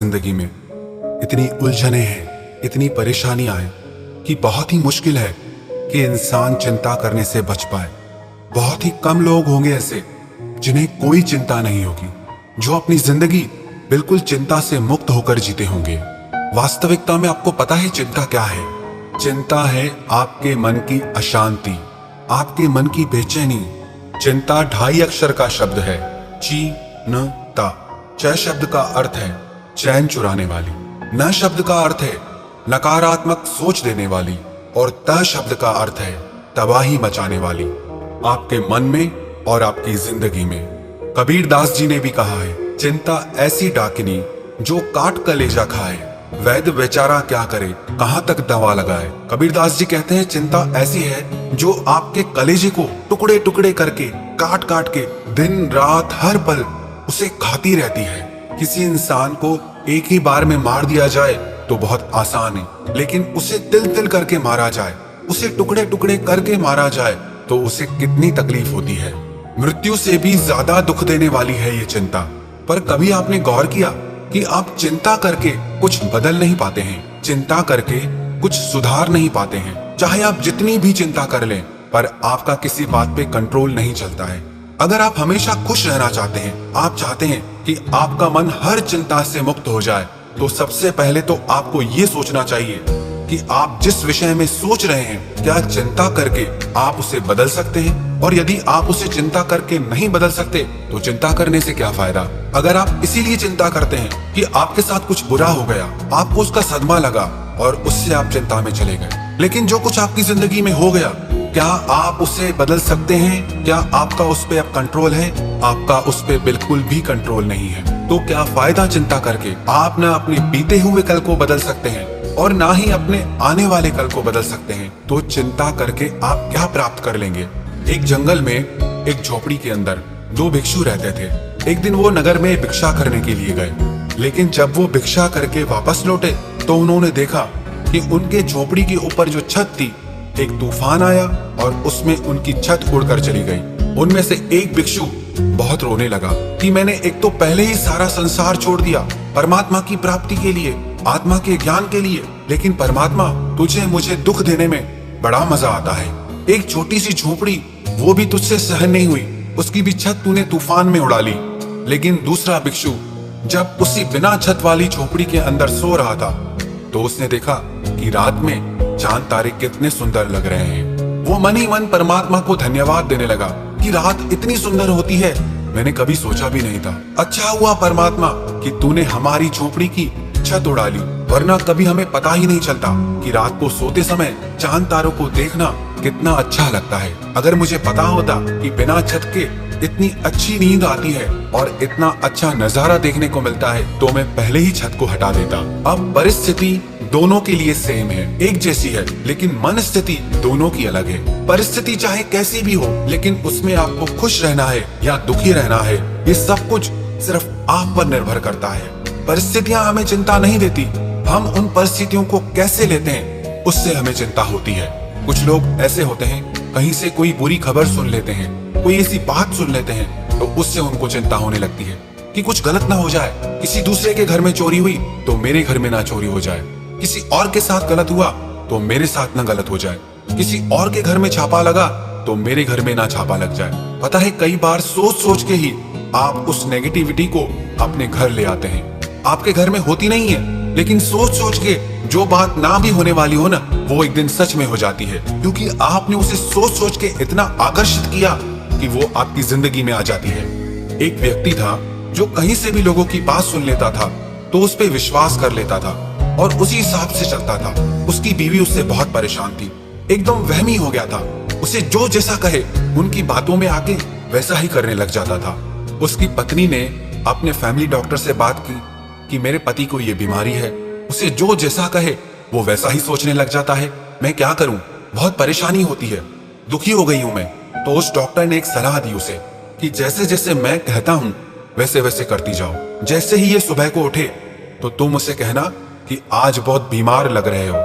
जिंदगी में इतनी उलझने हैं, इतनी परेशानियां हैं कि बहुत ही मुश्किल है कि इंसान चिंता करने से बच पाए। बहुत ही कम लोग होंगे ऐसे जिन्हें कोई चिंता नहीं होगी, जो अपनी जिंदगी बिल्कुल चिंता से मुक्त होकर जीते होंगे। वास्तविकता में आपको पता है चिंता क्या है? चिंता है आपके मन की अशांति, आपके मन की बेचैनी। चिंता 2.5 अक्षर का शब्द है, ची-न-ता। च शब्द का अर्थ है चैन चुराने वाली, न शब्द का अर्थ है नकारात्मक सोच देने वाली, और त शब्द का अर्थ है तबाही मचाने वाली, आपके मन में और आपकी जिंदगी में। कबीर दास जी ने भी कहा है, चिंता ऐसी डाकिनी जो काट कलेजा खाए, वैद्य बेचारा क्या करे कहां तक दवा लगाए। कबीर दास जी कहते हैं चिंता ऐसी है जो आपके कलेजे को टुकड़े टुकड़े करके काट काट के दिन रात हर पल उसे खाती रहती है। किसी इंसान को एक ही बार में मार दिया जाए तो बहुत आसान है, लेकिन उसे तिल तिल करके मारा जाए, उसे टुकड़े टुकड़े करके मारा जाए तो उसे कितनी तकलीफ होती है। मृत्यु से भी ज्यादा दुख देने वाली है ये चिंता। पर कभी आपने गौर किया कि आप चिंता करके कुछ बदल नहीं पाते हैं, चिंता करके कुछ सुधार नहीं पाते हैं। चाहे आप जितनी भी चिंता कर लें, पर आपका किसी बात पे कंट्रोल नहीं चलता है। अगर आप हमेशा खुश रहना चाहते हैं, आप चाहते हैं कि आपका मन हर चिंता से मुक्त हो जाए, तो सबसे पहले तो आपको ये सोचना चाहिए कि आप जिस विषय में सोच रहे हैं, क्या चिंता करके आप उसे बदल सकते हैं? और यदि आप उसे चिंता करके नहीं बदल सकते तो चिंता करने से क्या फायदा? अगर आप इसीलिए चिंता करते हैं कि आपके साथ कुछ बुरा हो गया, आपको उसका सदमा लगा और उससे आप चिंता में चले गए, लेकिन जो कुछ आपकी जिंदगी में हो गया, क्या आप उसे बदल सकते हैं? क्या आपका उस पे अब कंट्रोल है? आपका उस पे बिल्कुल भी कंट्रोल नहीं है। तो क्या फायदा चिंता करके? आप ना अपने बीते हुए कल को बदल सकते हैं और ना ही अपने आने वाले कल को बदल सकते हैं। तो चिंता करके आप क्या प्राप्त कर लेंगे? एक जंगल में एक झोपड़ी के अंदर 2 भिक्षु रहते थे। एक दिन वो नगर में भिक्षा करने के लिए गए, लेकिन जब वो भिक्षा करके वापस लौटे तो उन्होंने देखा कि उनके झोपड़ी के ऊपर जो छत थी, एक तूफान आया और उसमें उनकी छत उड़कर चली गई। उनमें से एक भिक्षु बहुत रोने लगा कि मैंने एक तो पहले ही सारा संसार छोड़ दिया परमात्मा की प्राप्ति के लिए, आत्मा के ज्ञान के लिए, लेकिन परमात्मा तुझे मुझे दुख देने में बड़ा मजा आता है। एक छोटी सी झोपड़ी वो भी तुझसे सहन नहीं हुई, उसकी भी छत तूने तूफान में उड़ा ली। लेकिन दूसरा भिक्षु जब उसी बिना छत वाली झोपड़ी के अंदर सो रहा था तो उसने देखा कि रात में चांद तारे कितने सुंदर लग रहे हैं। वो मन ही मन परमात्मा को धन्यवाद देने लगा कि रात इतनी सुंदर होती है, मैंने कभी सोचा भी नहीं था। अच्छा हुआ परमात्मा कि तूने हमारी झोपड़ी की छत उड़ा ली, वरना कभी हमें पता ही नहीं चलता कि रात को सोते समय चांद तारों को देखना कितना अच्छा लगता है। अगर मुझे पता होता कि बिना छत के इतनी अच्छी नींद आती है और इतना अच्छा नजारा देखने को मिलता है, तो मैं पहले ही छत को हटा देता। अब परिस्थिति दोनों के लिए सेम है, एक जैसी है, लेकिन मन स्थिति दोनों की अलग है। परिस्थिति चाहे कैसी भी हो, लेकिन उसमें आपको खुश रहना है या दुखी रहना है, ये सब कुछ सिर्फ आप पर निर्भर करता है। परिस्थितियां हमें चिंता नहीं देती, हम उन परिस्थितियों को कैसे लेते हैं उससे हमें चिंता होती है। कुछ लोग ऐसे होते हैं, कहीं से कोई बुरी खबर सुन लेते हैं, कोई ऐसी बात सुन लेते हैं, तो उससे उनको चिंता होने लगती है कि कुछ गलत ना हो जाए। किसी दूसरे के घर में चोरी हुई तो मेरे घर में ना चोरी हो जाए, किसी और के साथ गलत हुआ तो मेरे साथ ना गलत हो जाए, किसी और के घर में छापा लगा तो मेरे घर में ना छापा लग जाए। पता है, कई बार सोच सोच के ही आप उस नेगेटिविटी को अपने घर ले आते हैं। आपके घर में होती नहीं है, लेकिन सोच सोच के जो बात ना भी होने वाली हो ना, वो एक दिन सच में हो जाती है, क्योंकि आपने उसे सोच सोच के इतना आकर्षित किया कि वो आपकी जिंदगी में आ जाती है। एक व्यक्ति था जो कहीं से भी लोगों की बात सुन लेता था तो उस पर विश्वास कर लेता था और उसी हिसाब से चलता था। उसकी बीवी उससे बहुत परेशान थी, एकदम वहमी हो गया था। उसे जो जैसा कहे उनकी बातों में आके वैसा ही करने लग जाता था। उसकी पत्नी ने अपने फैमिली डॉक्टर से बात की कि मेरे पति को ये बीमारी है, उसे जो जैसा कहे वो वैसा ही सोचने लग जाता है, मैं क्या करूं, बहुत परेशानी होती है, दुखी हो गई हूं मैं। तो उस डॉक्टर ने एक सलाह दी उसे कि जैसे जैसे मैं कहता हूं वैसे वैसे करती जाओ। जैसे ही ये सुबह को उठे तो तुम उसे कहना कि आज बहुत बीमार लग रहे हो,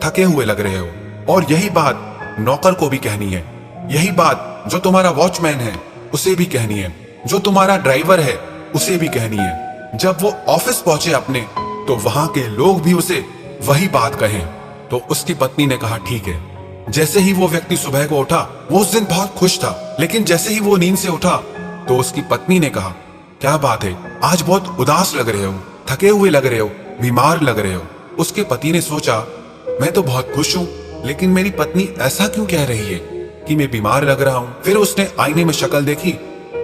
थके हुए लग रहे हो, और यही बात नौकर को भी कहनी है, यही बात जो तुम्हारा वॉचमैन है उसे भी कहनी है, जो तुम्हारा ड्राइवर है उसे भी कहनी है। जब वो ऑफिस पहुंचे अपने तो वहां के लोग भी उसे वही बात कहें। तो उसकी पत्नी ने कहा ठीक है। जैसे ही वो व्यक्ति सुबह को उठा, वो उस दिन बहुत खुश था, लेकिन जैसे ही वो नींद से उठा तो उसकी पत्नी ने कहा, क्या बात है, आज बहुत उदास लग रहे हो, थके हुए लग रहे हो, बीमार लग रहे हो। उसके पति ने सोचा, मैं तो बहुत खुश हूँ, लेकिन मेरी पत्नी ऐसा क्यों कह रही है कि मैं बीमार लग रहा हूँ। फिर उसने आईने में शक्ल देखी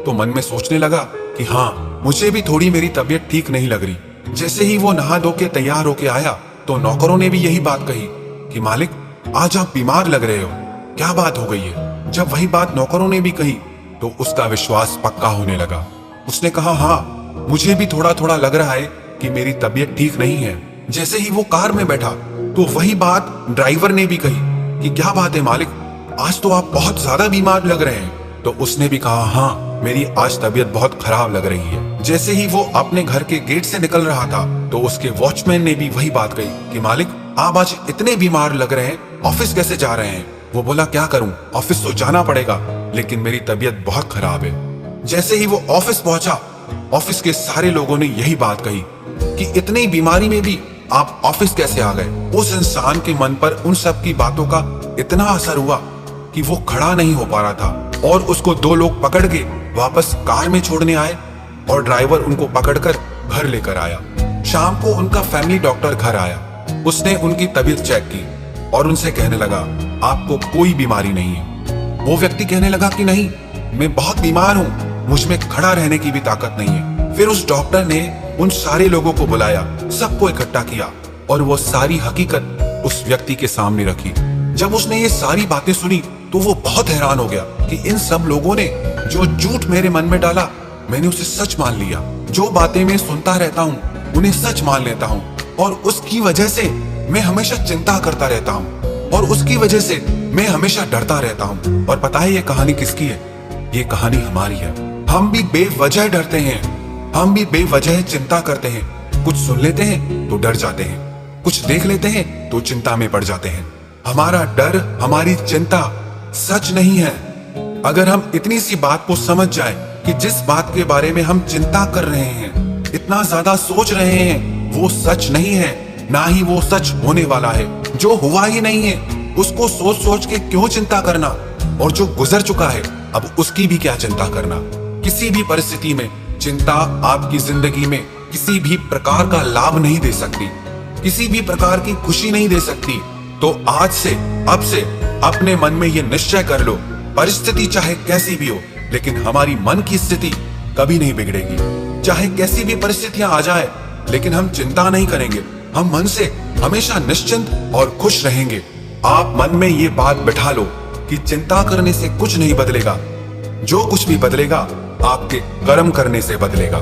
तो मन में सोचने लगा कि हाँ, मुझे भी थोड़ी मेरी तबीयत ठीक नहीं लग रही। जैसे ही वो नहा धो के तैयार होके आया तो नौकरों ने भी यही बात कही कि मालिक, आज आप बीमार लग रहे हो, क्या बात हो गई है। जब वही बात नौकरों ने भी कही तो उसका विश्वास पक्का होने लगा। उसने कहा, हाँ, मुझे भी थोड़ा थोड़ा लग रहा है कि मेरी तबीयत ठीक नहीं है। जैसे ही वो कार में बैठा तो वही बात ड्राइवर ने भी कही कि क्या बात है मालिक, आज तो आप बहुत ज्यादा बीमार लग रहे हैं। तो उसने भी कहा, हाँ, मेरी आज तबीयत बहुत खराब लग रही है। जैसे ही वो अपने घर के गेट से निकल रहा था तो उसके वॉचमैन ने भी वही बात कही कि मालिक, आप आज इतने बीमार लग रहे हैं, ऑफिस कैसे जा रहे हैं। वो बोला, क्या करूं, ऑफिस तो जाना पड़ेगा, लेकिन मेरी तबीयत बहुत खराब है। जैसे ही वो ऑफिस पहुंचा, ऑफिस के सारे लोगों ने यही बात कही कि इतनी बीमारी में भी आप ऑफिस कैसे आ गए। उस इंसान के मन पर उन सब की बातों का इतना असर हुआ कि वो खड़ा नहीं हो पा रहा था और उसको दो लोग पकड़ के वापस कार में छोड़ने आए और ड्राइवर उनको पकड़कर घर लेकर आया। शाम को उनका फैमिली डॉक्टर घर आया। उसने उनकी तबीयत चेक की और उनसे कहने लगा, आपको कोई बीमारी नहीं है। वो व्यक्ति कहने लगा कि नहीं, मैं बहुत बीमार हूँ, मुझ में खड़ा रहने की भी ताकत नहीं है। फिर उस डॉक्टर ने उन सारे लोगों को बुलाया, सबको इकट्ठा किया और वो सारी हकीकत उस व्यक्ति के सामने रखी। जब उसने ये सारी बातें सुनी तो वो बहुत हैरान हो गया कि इन सब लोगों ने जो झूठ मेरे मन में डाला, मैंने उसे सच मान लिया। जो बातें मैं सुनता रहता हूँ उन्हें सच मान लेता हूँ और उसकी वजह से मैं हमेशा चिंता करता रहता हूँ और उसकी वजह से मैं हमेशा डरता रहता हूँ। और पता है ये कहानी किसकी है? ये कहानी हमारी है। हम भी बेवजह डरते हैं, हम भी बेवजह चिंता करते हैं। कुछ सुन लेते हैं तो डर जाते हैं, कुछ देख लेते हैं तो चिंता में पड़ जाते हैं। हमारा डर, हमारी चिंता सच नहीं है। अगर हम इतनी सी बात को समझ जाएं कि जिस बात के बारे में हम चिंता कर रहे हैं, इतना ज्यादा सोच रहे हैं, वो सच नहीं है, ना ही वो सच होने वाला है। जो हुआ ही नहीं है उसको सोच सोच के क्यों चिंता करना, और जो गुजर चुका है अब उसकी भी क्या चिंता करना। किसी भी परिस्थिति में चिंता आपकी जिंदगी में किसी भी प्रकार का लाभ नहीं दे सकती, किसी भी प्रकार की खुशी नहीं दे सकती। तो आज से, अब से अपने मन में ये निश्चय कर लो, परिस्थिति चाहे कैसी भी हो, लेकिन हमारी मन की स्थिति कभी नहीं बिगड़ेगी। चाहे कैसी भी परिस्थितियां आ जाए, लेकिन हम चिंता नहीं करेंगे, हम मन से हमेशा निश्चिंत और खुश रहेंगे। आप मन में ये बात बिठा लो कि चिंता करने से कुछ नहीं बदलेगा, जो कुछ भी बदलेगा आपके कर्म करने से बदलेगा।